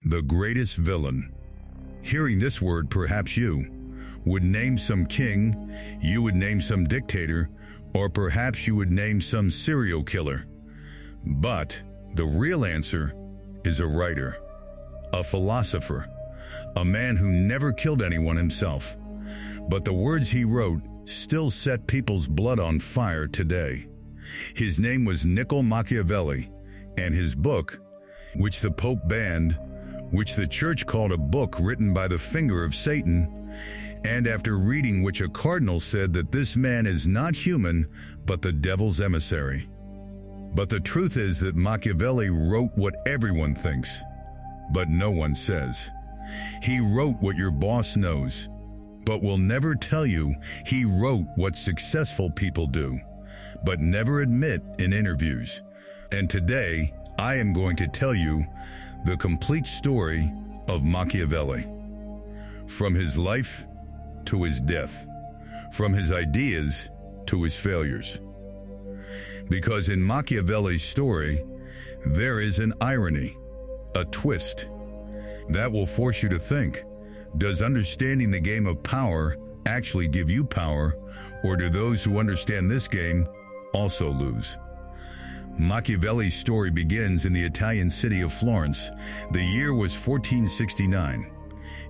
the greatest villain. Hearing this word, perhaps you would name some king, you would name some dictator, or perhaps you would name some serial killer. But the real answer is a writer, a philosopher, a man who never killed anyone himself. But the words he wrote still set people's blood on fire today. His name was Niccolò Machiavelli, and his book, which the Pope banned, which the Church called a book written by the finger of Satan, and after reading which a cardinal said that this man is not human, but the devil's emissary. But the truth is that Machiavelli wrote what everyone thinks, but no one says. He wrote what your boss knows, but will never tell you. He wrote what successful people do, but never admit in interviews. And today, I am going to tell you the complete story of Machiavelli. From his life to his death, from his ideas to his failures. Because in Machiavelli's story, there is an irony, a twist, that will force you to think, does understanding the game of power actually give you power, or do those who understand this game also lose? Machiavelli's story begins in the Italian city of Florence. The year was 1469.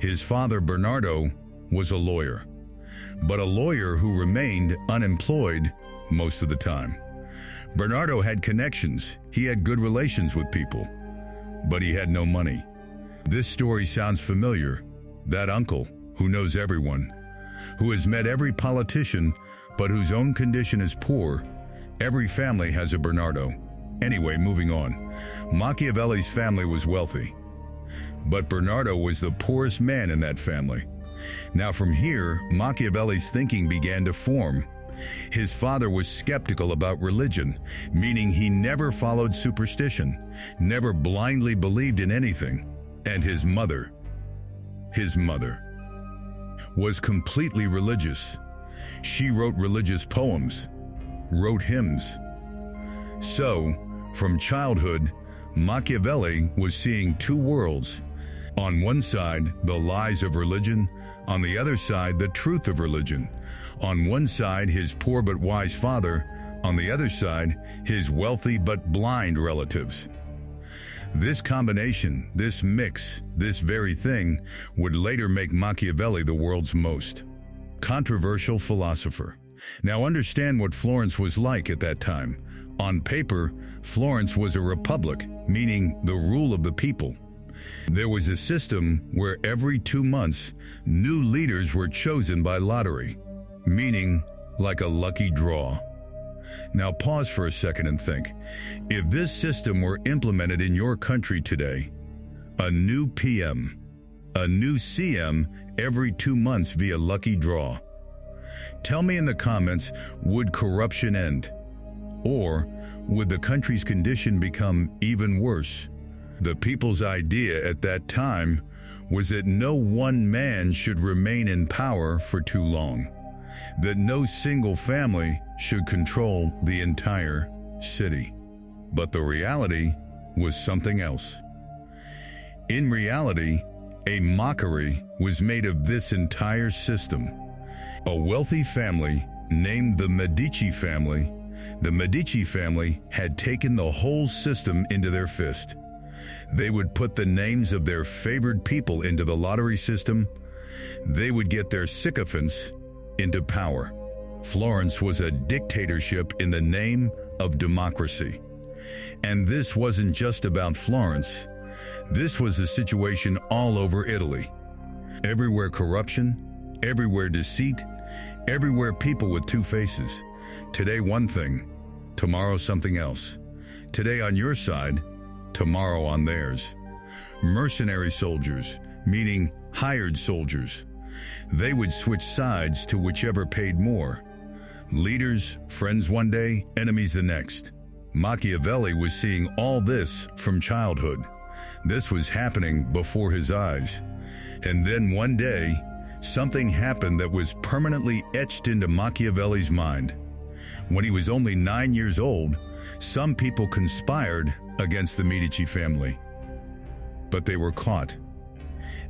His father, Bernardo, was a lawyer, but a lawyer who remained unemployed most of the time. Bernardo had connections, he had good relations with people, but he had no money. This story sounds familiar. That uncle who knows everyone, who has met every politician, but whose own condition is poor. Every family has a Bernardo. Anyway, moving on. Machiavelli's family was wealthy, but Bernardo was the poorest man in that family. Now from here, Machiavelli's thinking began to form. His father was skeptical about religion, meaning he never followed superstition, never blindly believed in anything. And his mother was completely religious. She wrote religious poems, wrote hymns. So, from childhood, Machiavelli was seeing two worlds. On one side, the lies of religion, on the other side, the truth of religion. On one side, his poor but wise father, on the other side, his wealthy but blind relatives. This combination, this mix, this very thing, would later make Machiavelli the world's most controversial philosopher. Now understand what Florence was like at that time. On paper, Florence was a republic, meaning the rule of the people. There was a system where every 2 months, new leaders were chosen by lottery, meaning like a lucky draw. Now pause for a second and think. If this system were implemented in your country today, a new PM, a new CM every 2 months via lucky draw. Tell me in the comments, would corruption end? Or would the country's condition become even worse? The people's idea at that time was that no one man should remain in power for too long, that no single family should control the entire city. But the reality was something else. In reality, a mockery was made of this entire system. A wealthy family named the Medici family, had taken the whole system into their fist. They would put the names of their favored people into the lottery system. They would get their sycophants into power. Florence was a dictatorship in the name of democracy. And this wasn't just about Florence. This was a situation all over Italy. Everywhere corruption, everywhere deceit, everywhere people with two faces. Today one thing, tomorrow something else. Today on your side, tomorrow on theirs. Mercenary soldiers, meaning hired soldiers. They would switch sides to whichever paid more. Leaders, friends one day, enemies the next. Machiavelli was seeing all this from childhood. This was happening before his eyes. And then one day, something happened that was permanently etched into Machiavelli's mind. When he was only 9 years old, some people conspired against the Medici family. but they were caught.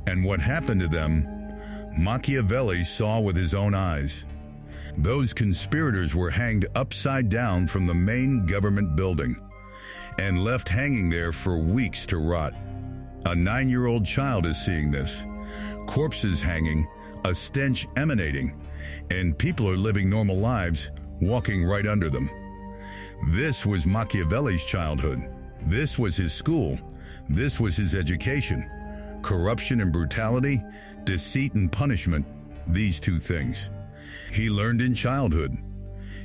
And what happened to them, Machiavelli saw with his own eyes. Those conspirators were hanged upside down from the main government building and left hanging there for weeks to rot. A 9-year-old child is seeing this. Corpses hanging, a stench emanating, and people are living normal lives, walking right under them. This was Machiavelli's childhood. This was his school. This was his education. Corruption and brutality, deceit and punishment, these two things he learned in childhood.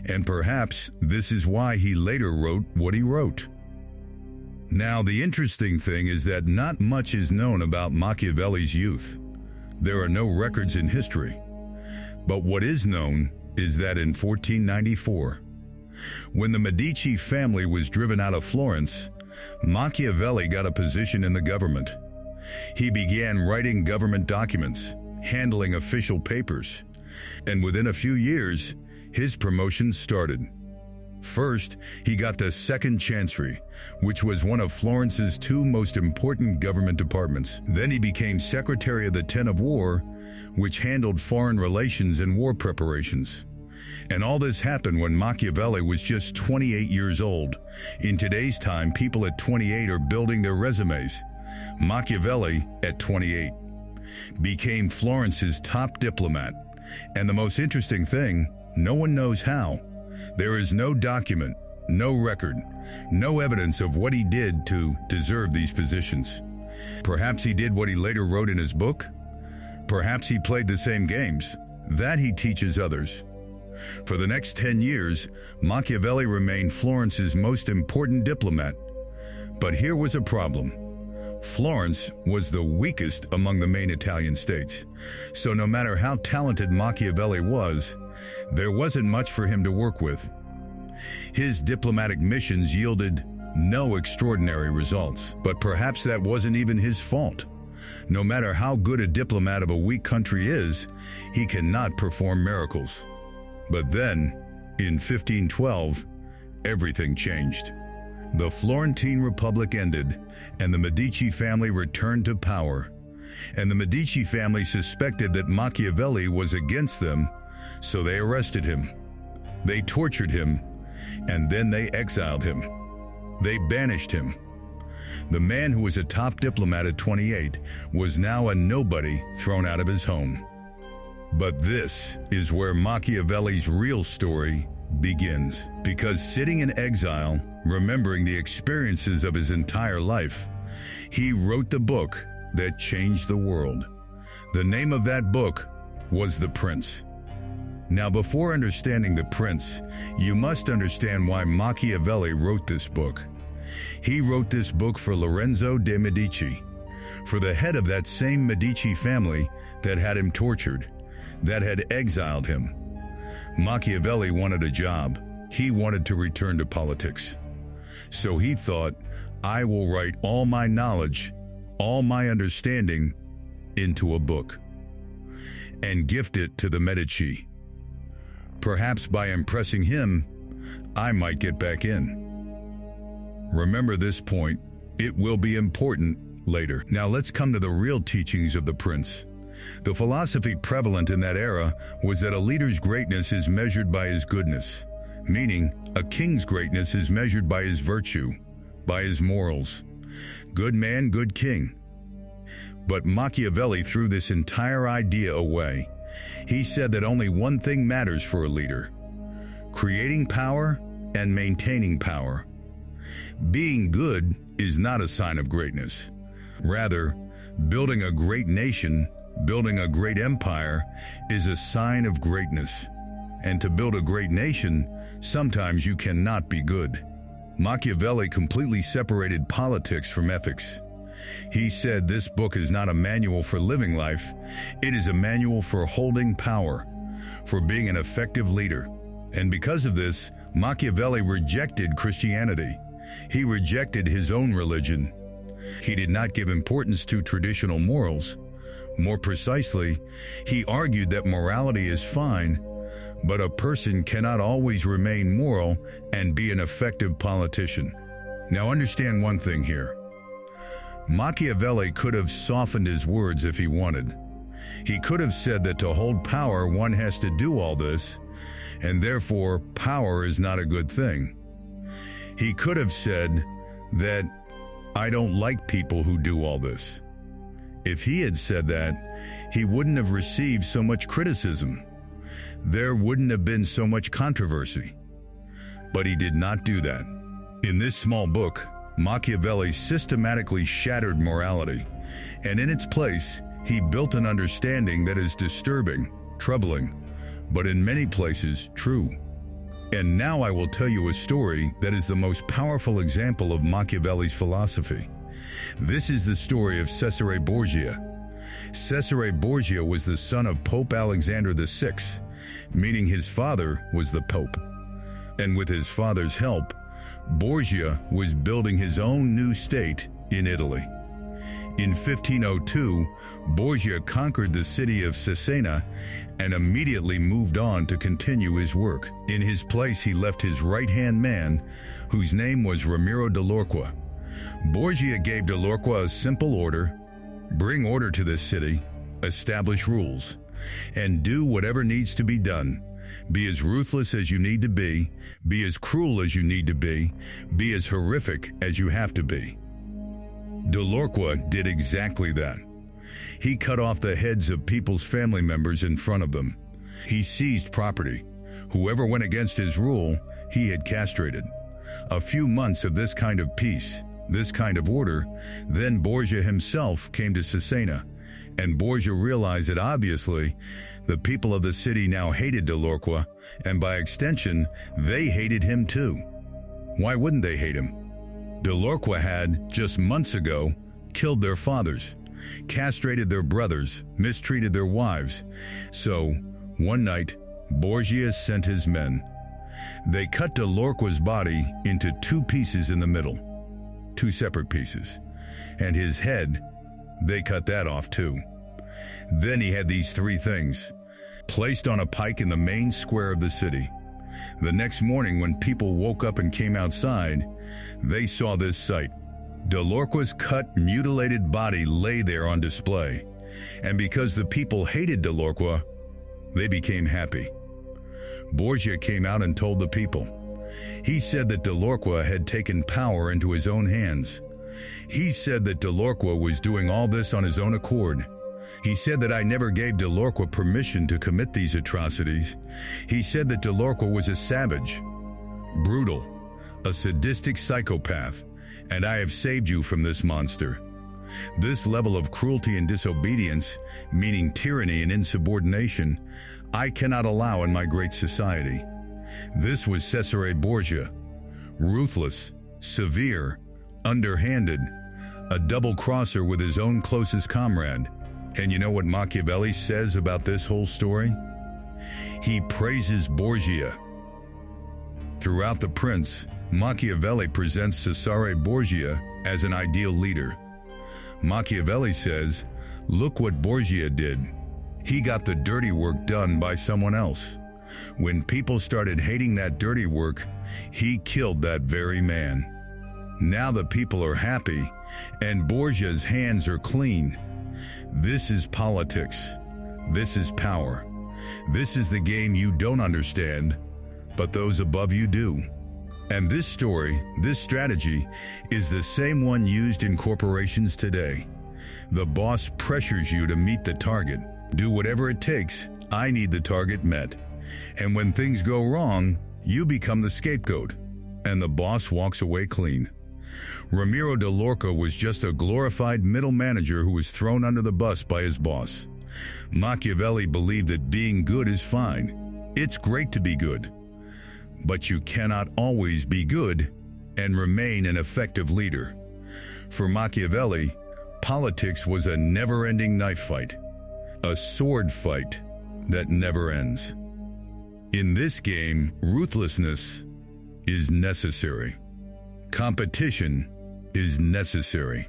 And perhaps this is why he later wrote what he wrote. Now, the interesting thing is that not much is known about Machiavelli's youth. There are no records in history. But what is known is that in 1494, when the Medici family was driven out of Florence, Machiavelli got a position in the government. He began writing government documents, handling official papers, and within a few years, his promotion started. First, he got the Second Chancery, which was one of Florence's 2 most important government departments. Then he became Secretary of the Ten of War, which handled foreign relations and war preparations. And all this happened when Machiavelli was just 28 years old. In today's time, people at 28 are building their resumes. Machiavelli, at 28, became Florence's top diplomat. And the most interesting thing, no one knows how. There is no document, no record, no evidence of what he did to deserve these positions. Perhaps he did what he later wrote in his book. Perhaps he played the same games. That he teaches others. For the next 10 years, Machiavelli remained Florence's most important diplomat. But here was a problem. Florence was the weakest among the main Italian states. So no matter how talented Machiavelli was, there wasn't much for him to work with. His diplomatic missions yielded no extraordinary results, but perhaps that wasn't even his fault. No matter how good a diplomat of a weak country is, he cannot perform miracles. But then, in 1512, everything changed. The Florentine Republic ended, and the Medici family returned to power. And the Medici family suspected that Machiavelli was against them, so they arrested him. They tortured him, and then they exiled him. They banished him. The man who was a top diplomat at 28 was now a nobody thrown out of his home. But this is where Machiavelli's real story begins, because sitting in exile, remembering the experiences of his entire life, he wrote the book that changed the world. The name of that book was The Prince. Now, before understanding The Prince, you must understand why Machiavelli wrote this book. He wrote this book for Lorenzo de' Medici, for the head of that same Medici family that had him tortured, that had exiled him. Machiavelli wanted a job. He wanted to return to politics. So he thought, I will write all my knowledge, all my understanding into a book and gift it to the Medici. Perhaps by impressing him, I might get back in. Remember this point. It will be important later. Now let's come to the real teachings of the Prince. The philosophy prevalent in that era was that a leader's greatness is measured by his goodness, meaning a king's greatness is measured by his virtue, by his morals. Good man, good king. But Machiavelli threw this entire idea away. He said that only one thing matters for a leader: creating power and maintaining power. Being good is not a sign of greatness. Rather, building a great nation, building a great empire is a sign of greatness. And to build a great nation, sometimes you cannot be good. Machiavelli completely separated politics from ethics. He said this book is not a manual for living life, it is a manual for holding power, for being an effective leader. And because of this, Machiavelli rejected Christianity. He rejected his own religion. He did not give importance to traditional morals. More precisely, he argued that morality is fine, but a person cannot always remain moral and be an effective politician. Now understand one thing here. Machiavelli could have softened his words if he wanted. He could have said that to hold power one has to do all this, and therefore power is not a good thing. He could have said that I don't like people who do all this. If he had said that, he wouldn't have received so much criticism. There wouldn't have been so much controversy. But he did not do that. In this small book, Machiavelli systematically shattered morality, and in its place, he built an understanding that is disturbing, troubling, but in many places true. And now I will tell you a story that is the most powerful example of Machiavelli's philosophy. This is the story of Cesare Borgia. Cesare Borgia was the son of Pope Alexander VI, meaning his father was the Pope. And with his father's help, Borgia was building his own new state in Italy. In 1502, Borgia conquered the city of Cesena and immediately moved on to continue his work. In his place, he left his right-hand man, whose name was Ramiro dell'Orqua. Borgia gave dell'Orqua a simple order: bring order to this city, establish rules, and do whatever needs to be done. Be as ruthless as you need to be as cruel as you need to be as horrific as you have to be. Dell'Orqua did exactly that. He cut off the heads of people's family members in front of them. He seized property. Whoever went against his rule, he had castrated. A few months of this kind of peace, this kind of order, then Borgia himself came to Cesena, and Borgia realized that obviously the people of the city now hated dell'Orqua, and by extension, they hated him too. Why wouldn't they hate him? Dell'Orqua had, just months ago, killed their fathers, castrated their brothers, mistreated their wives. So, one night, Borgia sent his men. They cut dell'Orqua's body into two pieces in the middle, two separate pieces, and his head, they cut that off too. Then he had these three things placed on a pike in the main square of the city. The next morning, when people woke up and came outside, they saw this sight. Dell'Orqua's cut, mutilated body lay there on display, and because the people hated dell'Orqua, they became happy. Borgia came out and told the people. He said that dell'Orqua had taken power into his own hands. He said that dell'Orqua was doing all this on his own accord. He said that I never gave dell'Orqua permission to commit these atrocities. He said that dell'Orqua was a savage, brutal, a sadistic psychopath, and I have saved you from this monster. This level of cruelty and disobedience, meaning tyranny and insubordination, I cannot allow in my great society. This was Cesare Borgia, ruthless, severe, underhanded, a double-crosser with his own closest comrade. And you know what Machiavelli says about this whole story? He praises Borgia. Throughout The Prince, Machiavelli presents Cesare Borgia as an ideal leader. Machiavelli says, look what Borgia did. He got the dirty work done by someone else. When people started hating that dirty work, he killed that very man. Now the people are happy, and Borgia's hands are clean. This is politics. This is power. This is the game you don't understand, but those above you do. And this story, this strategy, is the same one used in corporations today. The boss pressures you to meet the target. Do whatever it takes. I need the target met. And when things go wrong, you become the scapegoat, and the boss walks away clean. Ramiro dell'Orqua was just a glorified middle manager who was thrown under the bus by his boss. Machiavelli believed that being good is fine. It's great to be good. But you cannot always be good and remain an effective leader. For Machiavelli, politics was a never-ending knife fight, a sword fight that never ends. In this game, ruthlessness is necessary. Competition is necessary.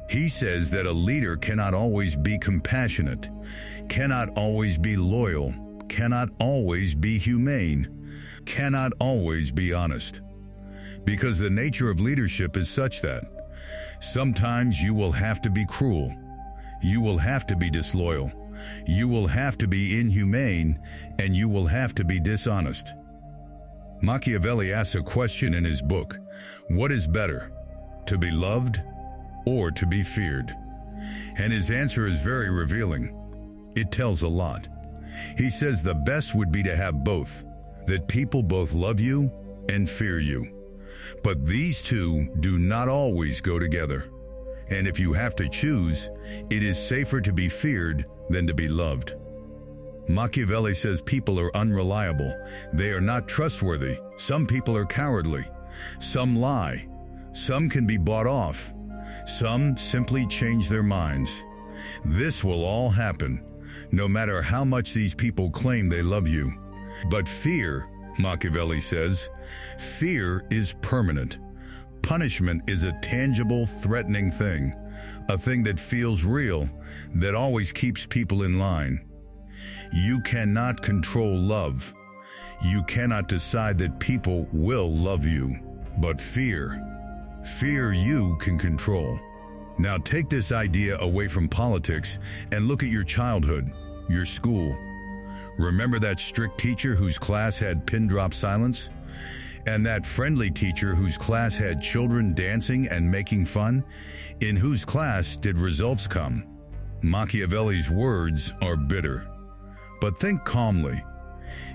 He says that a leader cannot always be compassionate, cannot always be loyal, cannot always be humane, cannot always be honest. Because the nature of leadership is such that Sometimes you will have to be cruel. You will have to be disloyal. You will have to be inhumane, and you will have to be dishonest. Machiavelli asks a question in his book, what is better, to be loved or to be feared? And his answer is very revealing. It tells a lot. He says the best would be to have both, that people both love you and fear you. But these two do not always go together. And if you have to choose, it is safer to be feared than to be loved. Machiavelli says people are unreliable. They are not trustworthy. Some people are cowardly. Some lie. Some can be bought off. Some simply change their minds. This will all happen, no matter how much these people claim they love you. But fear, Machiavelli says, fear is permanent. Punishment is a tangible, threatening thing, a thing that feels real, that always keeps people in line. You cannot control love. You cannot decide that people will love you. But fear you can control. Now take this idea away from politics and look at your childhood, your school. Remember that strict teacher whose class had pin drop silence? And that friendly teacher whose class had children dancing and making fun? In whose class did results come? Machiavelli's words are bitter. But think calmly.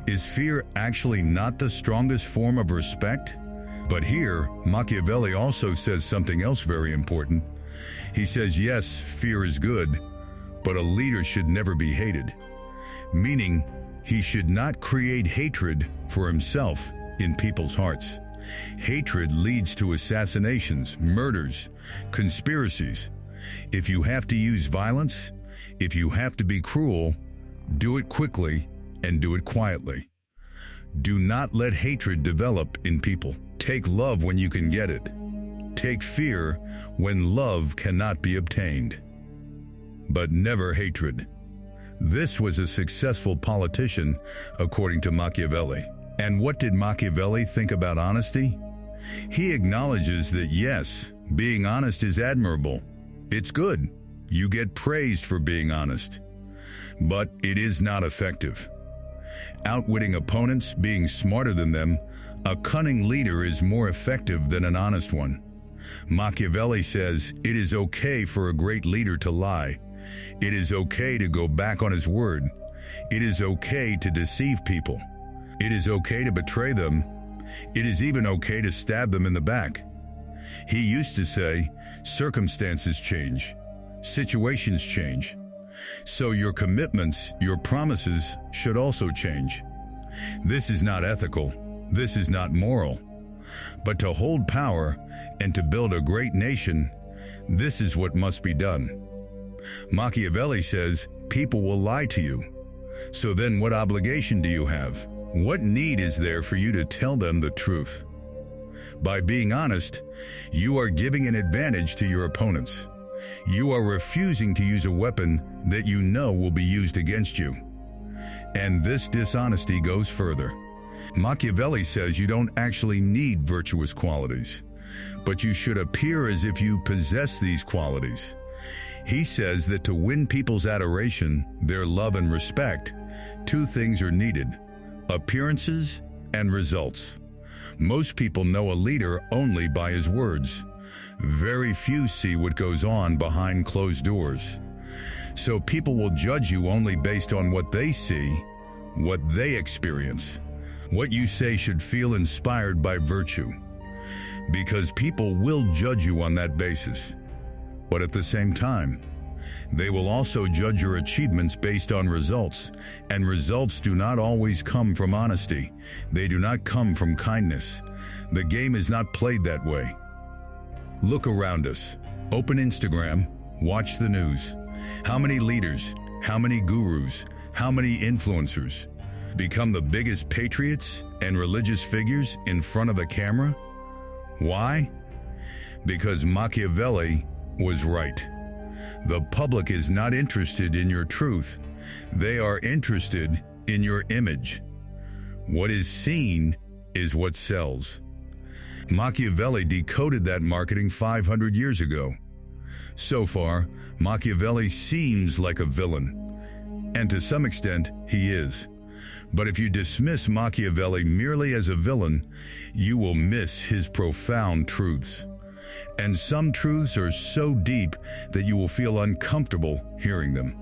Is fear actually not the strongest form of respect? But here, Machiavelli also says something else very important. He says, yes, fear is good, but a leader should never be hated. Meaning, he should not create hatred for himself in people's hearts. Hatred leads to assassinations, murders, conspiracies. If you have to use violence, if you have to be cruel, do it quickly and do it quietly. Do not let hatred develop in people. Take love when you can get it. Take fear when love cannot be obtained. But never hatred. This was a successful politician, according to Machiavelli. And what did Machiavelli think about honesty? He acknowledges that yes, being honest is admirable. It's good. You get praised for being honest. But it is not effective. Outwitting opponents, being smarter than them, a cunning leader is more effective than an honest one. Machiavelli says it is okay for a great leader to lie. It is okay to go back on his word. It is okay to deceive people. It is okay to betray them. It is even okay to stab them in the back. He used to say, circumstances change, situations change. So your commitments, your promises should also change. This is not ethical. This is not moral. But to hold power and to build a great nation, this is what must be done. Machiavelli says, people will lie to you. So then what obligation do you have? What need is there for you to tell them the truth? By being honest, you are giving an advantage to your opponents. You are refusing to use a weapon that you know will be used against you. And this dishonesty goes further. Machiavelli says you don't actually need virtuous qualities, but you should appear as if you possess these qualities. He says that to win people's adoration, their love and respect, two things are needed: appearances and results. Most people know a leader only by his words. Very few see what goes on behind closed doors. So people will judge you only based on what they see, what they experience. What you say should feel inspired by virtue, because people will judge you on that basis. But at the same time, they will also judge your achievements based on results, and results do not always come from honesty. They do not come from kindness. The game is not played that way. Look around us. Open Instagram. Watch the news. How many leaders, how many gurus, how many influencers become the biggest patriots and religious figures in front of the camera? Why? Because Machiavelli was right. The public is not interested in your truth. They are interested in your image. What is seen is what sells. Machiavelli decoded that marketing 500 years ago. So far, Machiavelli seems like a villain, and to some extent, he is. But if you dismiss Machiavelli merely as a villain, you will miss his profound truths. And some truths are so deep that you will feel uncomfortable hearing them.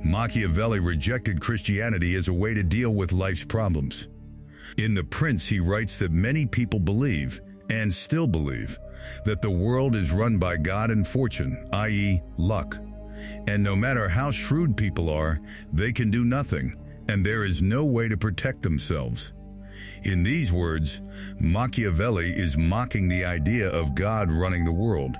Machiavelli rejected Christianity as a way to deal with life's problems. In The Prince, he writes that many people believe, and still believe, that the world is run by God and fortune, i.e., luck. And no matter how shrewd people are, they can do nothing, and there is no way to protect themselves. In these words, Machiavelli is mocking the idea of God running the world.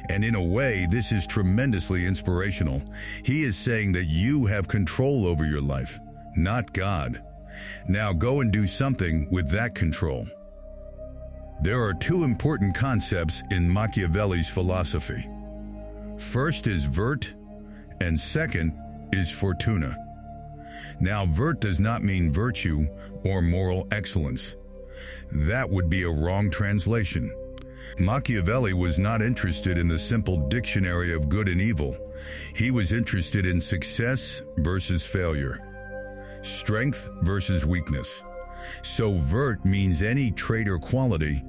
And in a way, this is tremendously inspirational. He is saying that you have control over your life, not God. Now go and do something with that control. There are two important concepts in Machiavelli's philosophy. First is Vert, and second is Fortuna. Now, Vert does not mean virtue or moral excellence. That would be a wrong translation. Machiavelli was not interested in the simple dictionary of good and evil. He was interested in success versus failure, strength versus weakness. So Vert means any trait or quality,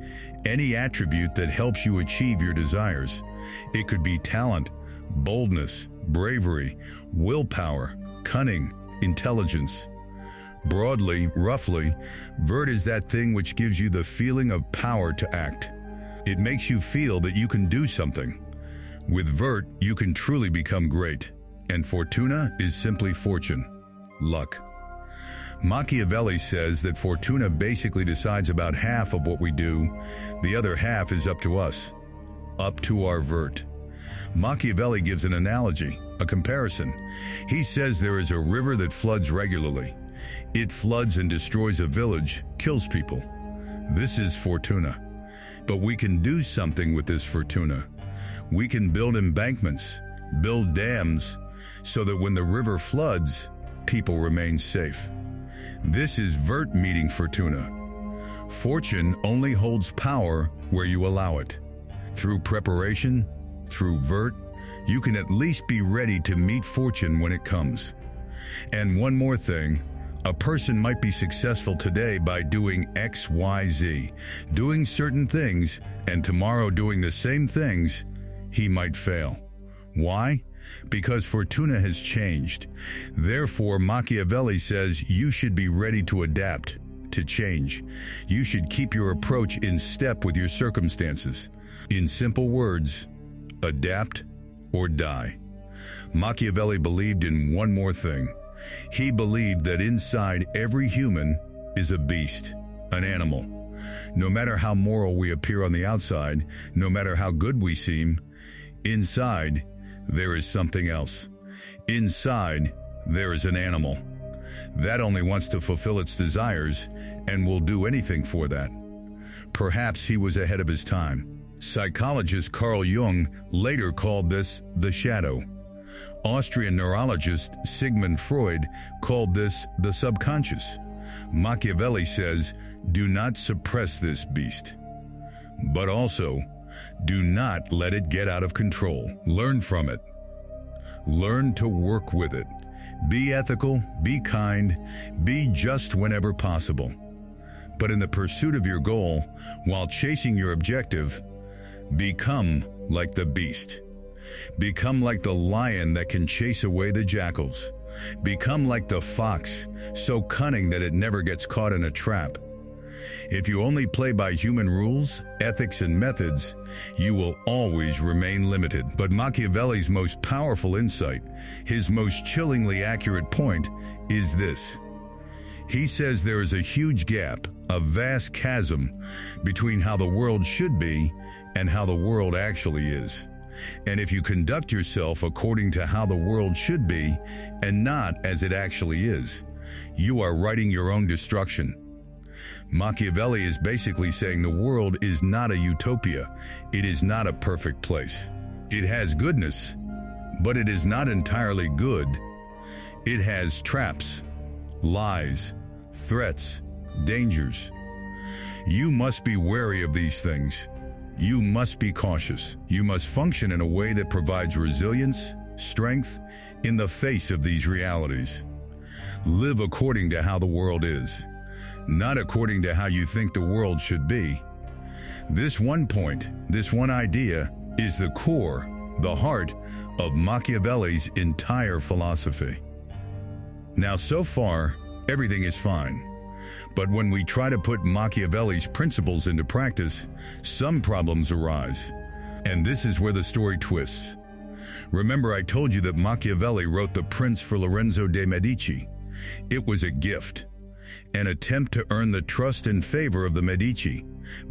any attribute that helps you achieve your desires. It could be talent, boldness, bravery, willpower, cunning, intelligence. Broadly, roughly, Vert is that thing which gives you the feeling of power to act. It makes you feel that you can do something. With Vert, you can truly become great. And Fortuna is simply fortune, luck. Machiavelli says that Fortuna basically decides about half of what we do. The other half is up to us, up to our Vert. Machiavelli gives an analogy, a comparison. He says there is a river that floods regularly. It floods and destroys a village, kills people. This is Fortuna. But we can do something with this Fortuna. We can build embankments, build dams, so that when the river floods, people remain safe. This is Vert meeting Fortuna. Fortune only holds power where you allow it. Through preparation, through Vert, you can at least be ready to meet fortune when it comes. And one more thing, a person might be successful today by doing X, Y, Z, doing certain things, and tomorrow doing the same things, he might fail. Why? Because Fortuna has changed. Therefore, Machiavelli says you should be ready to adapt, to change. You should keep your approach in step with your circumstances. In simple words, adapt or die. Machiavelli believed in one more thing. He believed that inside every human is a beast, an animal. No matter how moral we appear on the outside, no matter how good we seem, inside there is something else. Inside there is an animal. That only wants to fulfill its desires and will do anything for that. Perhaps he was ahead of his time. Psychologist Carl Jung later called this the shadow. Austrian neurologist Sigmund Freud called this the subconscious. Machiavelli says, do not suppress this beast, but also do not let it get out of control. Learn from it. Learn to work with it. Be ethical, be kind, be just whenever possible. But in the pursuit of your goal, while chasing your objective, become like the beast. Become like the lion that can chase away the jackals. Become like the fox, so cunning that it never gets caught in a trap. If you only play by human rules, ethics, and methods, you will always remain limited. But Machiavelli's most powerful insight, his most chillingly accurate point, is this. He says there is a huge gap, a vast chasm, between how the world should be and how the world actually is. And if you conduct yourself according to how the world should be and not as it actually is, you are writing your own destruction. Machiavelli is basically saying the world is not a utopia. It is not a perfect place. It has goodness, but it is not entirely good. It has traps, lies, threats, dangers. You must be wary of these things. You must be cautious. You must function in a way that provides resilience, strength, in the face of these realities. Live according to how the world is, not according to how you think the world should be. This one point, this one idea, is the core, the heart of Machiavelli's entire philosophy. Now, so far, everything is fine. But when we try to put Machiavelli's principles into practice, some problems arise. And this is where the story twists. Remember, I told you that Machiavelli wrote The Prince for Lorenzo de' Medici. It was a gift, an attempt to earn the trust and favor of the Medici,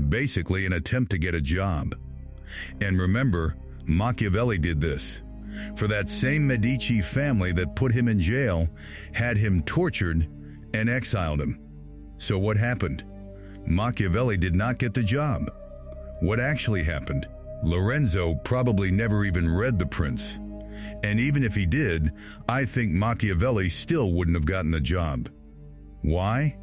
basically an attempt to get a job. And remember, Machiavelli did this for that same Medici family that put him in jail, had him tortured, and exiled him. So what happened? Machiavelli did not get the job. What actually happened? Lorenzo probably never even read The Prince. And even if he did, I think Machiavelli still wouldn't have gotten the job. Why?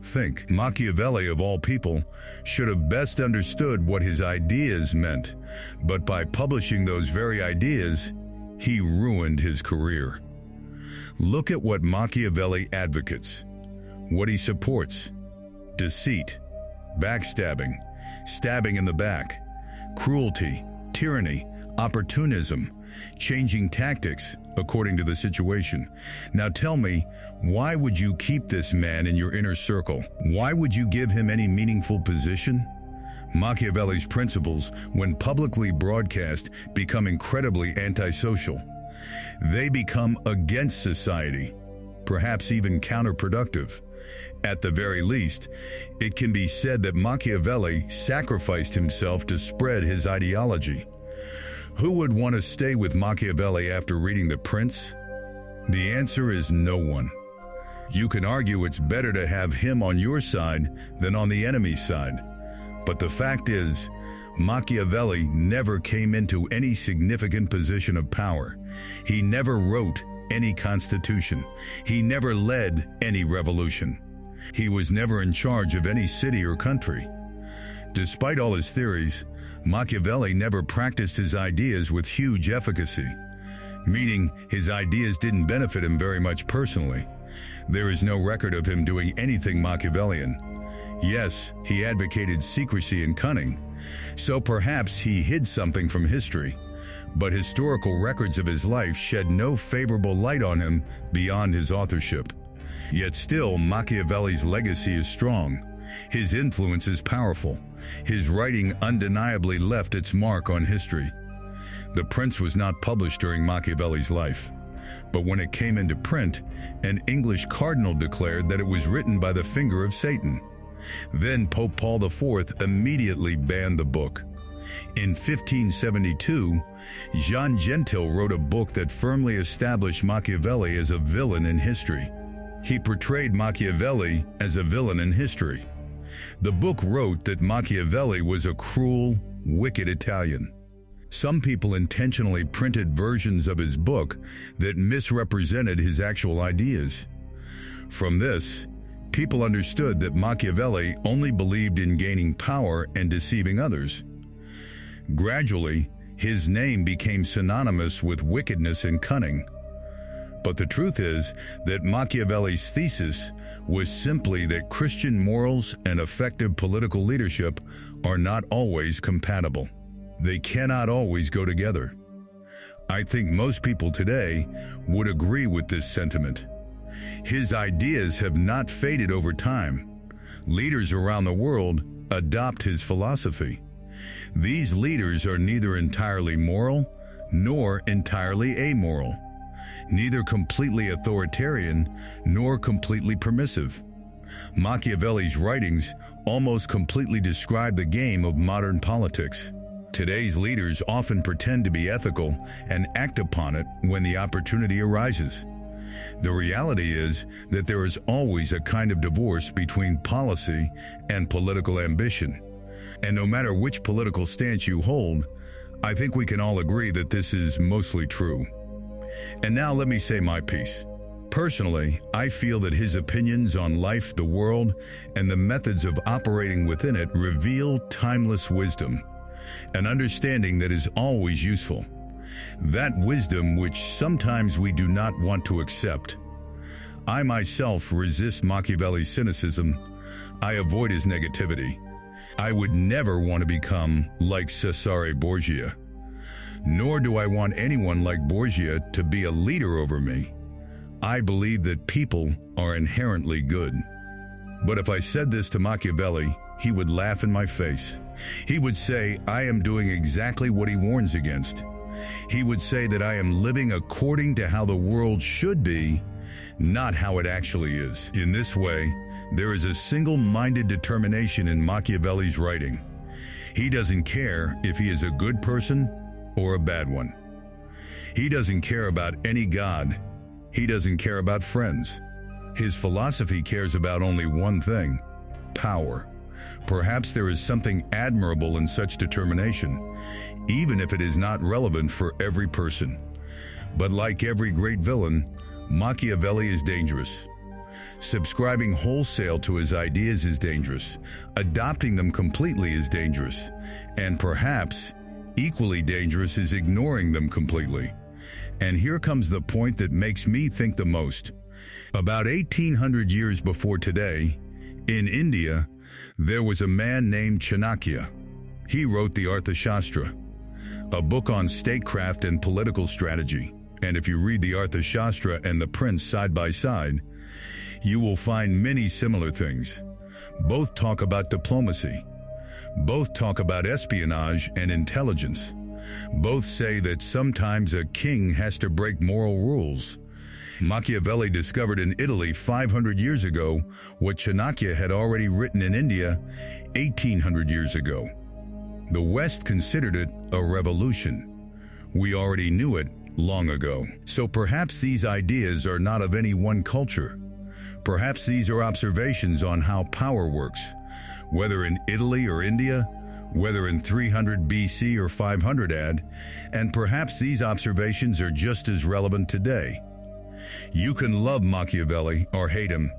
Think. Machiavelli, of all people, should have best understood what his ideas meant, but by publishing those very ideas, he ruined his career. Look at what Machiavelli advocates, what he supports: deceit, backstabbing, stabbing in the back, cruelty, tyranny, opportunism, changing tactics according to the situation. Now tell me, why would you keep this man in your inner circle? Why would you give him any meaningful position? Machiavelli's principles, when publicly broadcast, become incredibly antisocial. They become against society, perhaps even counterproductive. At the very least, it can be said that Machiavelli sacrificed himself to spread his ideology. Who would want to stay with Machiavelli after reading The Prince? The answer is no one. You can argue it's better to have him on your side than on the enemy's side. But the fact is, Machiavelli never came into any significant position of power. He never wrote any constitution. He never led any revolution. He was never in charge of any city or country. Despite all his theories, Machiavelli never practiced his ideas with huge efficacy, meaning his ideas didn't benefit him very much personally. There is no record of him doing anything Machiavellian. Yes, he advocated secrecy and cunning, so perhaps he hid something from history, but historical records of his life shed no favorable light on him beyond his authorship. Yet still, Machiavelli's legacy is strong. His influence is powerful. His writing undeniably left its mark on history. The Prince was not published during Machiavelli's life, but when it came into print, an English cardinal declared that it was written by the finger of Satan. Then Pope Paul IV immediately banned the book. In 1572, Jean Gentil wrote a book that firmly established Machiavelli as a villain in history. He portrayed Machiavelli as a villain in history. The book wrote that Machiavelli was a cruel, wicked Italian. Some people intentionally printed versions of his book that misrepresented his actual ideas. From this, people understood that Machiavelli only believed in gaining power and deceiving others. Gradually, his name became synonymous with wickedness and cunning. But the truth is that Machiavelli's thesis was simply that Christian morals and effective political leadership are not always compatible. They cannot always go together. I think most people today would agree with this sentiment. His ideas have not faded over time. Leaders around the world adopt his philosophy. These leaders are neither entirely moral nor entirely amoral, neither completely authoritarian nor completely permissive. Machiavelli's writings almost completely describe the game of modern politics. Today's leaders often pretend to be ethical and act upon it when the opportunity arises. The reality is that there is always a kind of divorce between policy and political ambition. And no matter which political stance you hold, I think we can all agree that this is mostly true. And now let me say my piece. Personally, I feel that his opinions on life, the world, and the methods of operating within it reveal timeless wisdom, an understanding that is always useful. That wisdom which sometimes we do not want to accept. I myself resist Machiavelli's cynicism. I avoid his negativity. I would never want to become like Cesare Borgia. Nor do I want anyone like Borgia to be a leader over me. I believe that people are inherently good. But if I said this to Machiavelli, he would laugh in my face. He would say I am doing exactly what he warns against. He would say that I am living according to how the world should be, not how it actually is. In this way, there is a single-minded determination in Machiavelli's writing. He doesn't care if he is a good person or a bad one. He doesn't care about any god. He doesn't care about friends. His philosophy cares about only one thing: power. Perhaps there is something admirable in such determination, even if it is not relevant for every person. But like every great villain, Machiavelli is dangerous. Subscribing wholesale to his ideas is dangerous. Adopting them completely is dangerous. And perhaps equally dangerous is ignoring them completely. And here comes the point that makes me think the most. About 1800 years before today, in India, there was a man named Chanakya. He wrote the Arthashastra, a book on statecraft and political strategy. And if you read the Arthashastra and the Prince side by side, you will find many similar things. Both talk about diplomacy. Both talk about espionage and intelligence. Both say that sometimes a king has to break moral rules. Machiavelli discovered in Italy 500 years ago what Chanakya had already written in India 1800 years ago. The West considered it a revolution. We already knew it long ago. So perhaps these ideas are not of any one culture. Perhaps these are observations on how power works, whether in Italy or India, whether in 300 BC or 500 AD, and perhaps these observations are just as relevant today. You can love Machiavelli or hate him.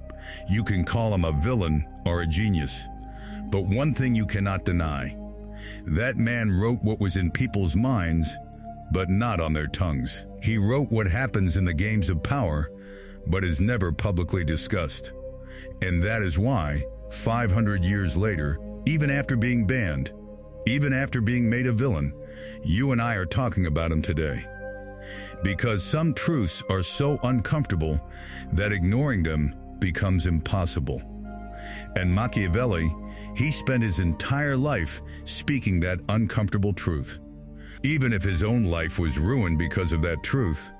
You can call him a villain or a genius. But one thing you cannot deny: that man wrote what was in people's minds, but not on their tongues. He wrote what happens in the games of power, but is never publicly discussed. And that is why, 500 years later, even after being banned, even after being made a villain, you and I are talking about him today. Because some truths are so uncomfortable that ignoring them becomes impossible. And Machiavelli, he spent his entire life speaking that uncomfortable truth. Even if his own life was ruined because of that truth,